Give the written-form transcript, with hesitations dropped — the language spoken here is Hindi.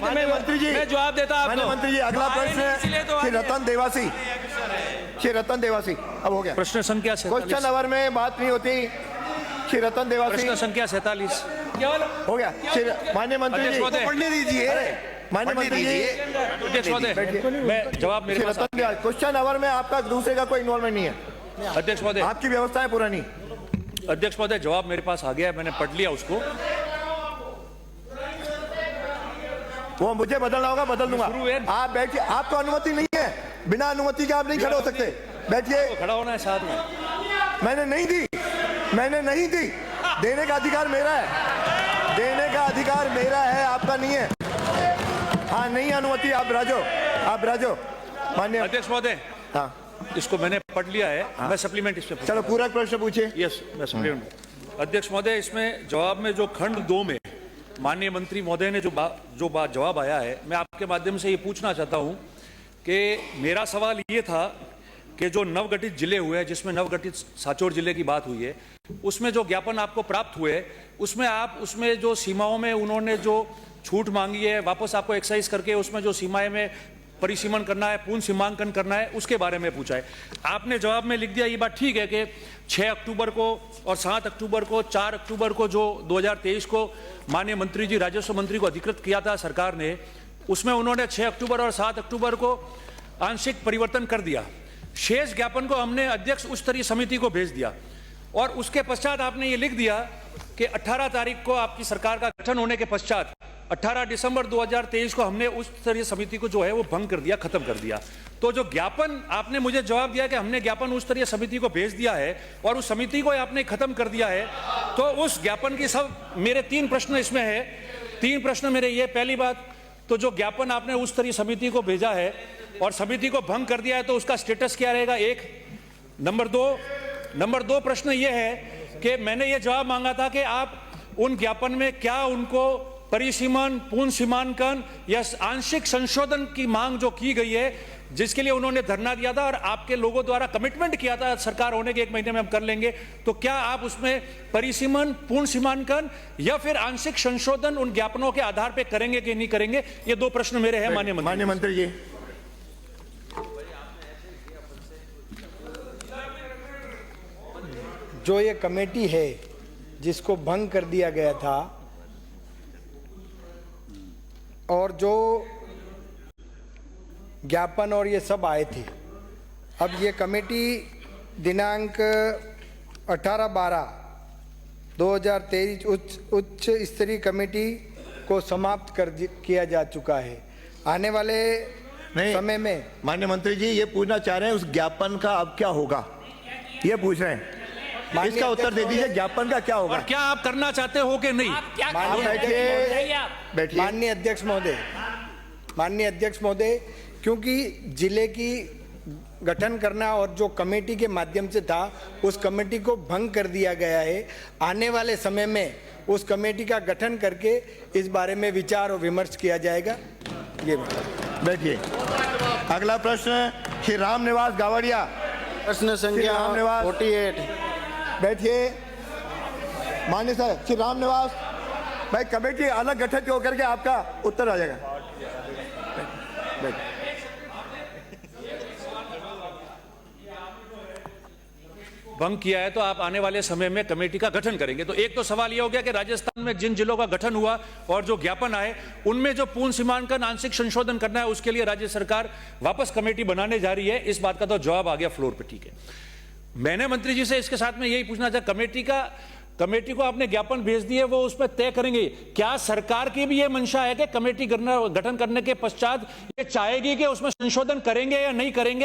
माननीय मंत्री जी, मैं जवाब देता आपको। माननीय मंत्री जी, अगला प्रश्न है श्री रतन देवासी। श्री रतन देवासी, अब हो गया प्रश्न संख्या 47। क्वेश्चन आवर में बात नहीं होती। श्री रतन देवासी, प्रश्न संख्या 47 हो गया। माननीय मंत्री जी, पढ़ने दीजिए। माननीय मंत्री जी, अध्यक्ष महोदय, मैं जवाब मेरे पास क्वेश्चन आवर में आपका दूसरे का कोई इन्वॉल्वमेंट नहीं है। अध्यक्ष महोदय, आपकी व्यवस्था है पुरानी। अध्यक्ष महोदय, जवाब मेरे पास आ गया, मैंने पढ़ लिया उसको। वो मुझे बदलना होगा, बदल दूंगा। आप बैठिए, आपको अनुमति नहीं है, बिना अनुमति के आप नहीं खड़े हो सकते। बैठिए। खड़ा होना है साथ में। मैंने नहीं दी, मैंने नहीं दी। देने का अधिकार मेरा है, देने का अधिकार मेरा है, आपका नहीं है। हाँ, नहीं अनुमति, आप राजो, आप राजो। माननीय अध्यक्ष महोदय, हाँ, इसको मैंने पढ़ लिया है। मैं सप्लीमेंट इस पे चलो पूरा प्रश्न पूछिए। यस, मैं सप्लीमेंट। अध्यक्ष महोदय, इसमें जवाब में जो खंड 2 में माननीय मंत्री महोदय ने जो बात जवाब आया है, मैं आपके माध्यम से ये पूछना चाहता हूं कि मेरा सवाल ये था कि जो नवगठित जिले हुए हैं, जिसमें नवगठित सांचौर जिले की बात हुई है, उसमें जो ज्ञापन आपको प्राप्त हुए, उसमें जो सीमाओं में उन्होंने जो छूट मांगी है, वापस आपको एक्सरसाइज करके उसमें जो सीमाएं में परिसीमन करना है, पूर्ण सीमांकन करना है, उसके बारे में पूछा है। आपने जवाब में लिख दिया, ये बात ठीक है कि 6 अक्टूबर को और 7 अक्टूबर को, 4 अक्टूबर को जो 2023 को माननीय मंत्री जी राजस्व मंत्री को अधिकृत किया था सरकार ने, उसमें उन्होंने 6 अक्टूबर और 7 अक्टूबर को आंशिक परिवर्तन कर दिया। शेष ज्ञापन को हमने अध्यक्ष उच्च स्तरीय समिति को भेज दिया और उसके पश्चात आपने ये लिख दिया कि 18 तारीख को आपकी सरकार का गठन होने के पश्चात 18 दिसंबर 2023 को हमने उच्च स्तरीय समिति को जो है वो भंग कर दिया, खत्म कर दिया। तो जो ज्ञापन आपने मुझे जवाब दिया कि हमने ज्ञापन उच्च स्तरीय समिति को भेज दिया है और उस समिति को आपने खत्म कर दिया है, तो उस ज्ञापन की सब मेरे 3 प्रश्न इसमें है। 3 प्रश्न मेरे ये, पहली बात तो जो ज्ञापन आपने उच्च स्तरीय समिति को भेजा है और समिति को भंग कर दिया है, तो उसका स्टेटस क्या रहेगा, 1। नंबर 2 प्रश्न ये है कि मैंने ये जवाब मांगा था कि आप उन ज्ञापन में क्या उनको परिसीमन, पूर्ण सीमांकन या आंशिक संशोधन की मांग जो की गई है, जिसके लिए उन्होंने धरना दिया था और आपके लोगों द्वारा कमिटमेंट किया था सरकार होने के 1 महीने में हम कर लेंगे, तो क्या आप उसमें परिसीमन, पूर्ण सीमांकन या फिर आंशिक संशोधन उन ज्ञापनों के आधार पर करेंगे कि नहीं करेंगे? ये 2 प्रश्न मेरे हैं माननीय मंत्री जी। जो ये कमेटी है जिसको भंग कर दिया गया था और जो ज्ञापन और ये सब आए थे, अब ये कमेटी दिनांक 18/12/2023 उच्च स्तरीय कमेटी को समाप्त कर किया जा चुका है। आने वाले समय में माननीय मंत्री जी ये पूछना चाह रहे हैं उस ज्ञापन का अब क्या होगा, ये पूछ रहे हैं। इसका उत्तर दे दीजिए, ज्ञापन का क्या होगा? और क्या आप करना चाहते हो कि नहीं? बैठिए। माननीय अध्यक्ष महोदय, क्योंकि जिले की गठन करना और जो कमेटी के माध्यम से था, उस कमेटी को भंग कर दिया गया है। आने वाले समय में उस कमेटी का गठन करके इस बारे में विचार और विमर्श किया जाएगा। ये बैठिए। अगला प्रश्न श्री राम निवास गावड़िया, प्रश्न संख्या 48। बैठिए। माननीय सर, श्री राम निवास भाई, कमेटी अलग गठित होकर के आपका उत्तर आ जाएगा। भंग किया है तो आप आने वाले समय में कमेटी का गठन करेंगे। तो एक तो सवाल यह हो गया कि राजस्थान में जिन जिलों का गठन हुआ और जो ज्ञापन आए, उनमें जो पूर्ण सीमांकन, आंशिक संशोधन करना है, उसके लिए राज्य सरकार वापस कमेटी बनाने जा रही है। इस बात का तो जवाब आ गया फ्लोर पे, ठीक है। मैंने मंत्री जी से इसके साथ में यही पूछना था, कमेटी को आपने ज्ञापन भेज दिए, वो उस पर तय करेंगे। क्या सरकार की भी ये मंशा है कि कमेटी गठन करने के पश्चात ये चाहेगी कि उसमें संशोधन करेंगे या नहीं करेंगे?